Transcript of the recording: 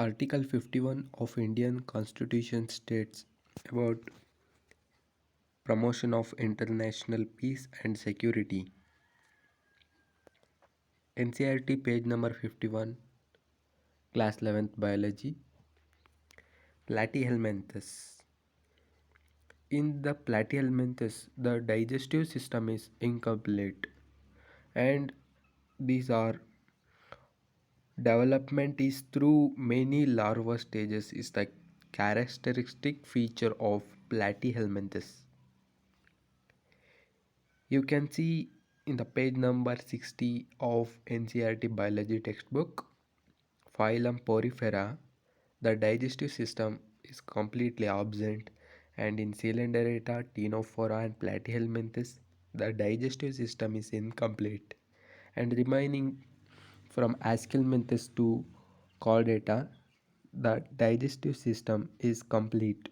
Article 51 of Indian Constitution states about promotion of international peace and security. NCRT page number 51, class 11th biology. Platyhelminthes. In the platyhelminthes, the digestive system is incomplete, and these are development is through many larva stages is the characteristic feature of platyhelminthes. You can see in the page number 60 of NCRT biology textbook, phylum Porifera, the digestive system is completely absent, and in Coelenterata, Ctenophora and Platyhelminthes, the digestive system is incomplete, and remaining from Aschelminthes to Chordata, the digestive system is complete.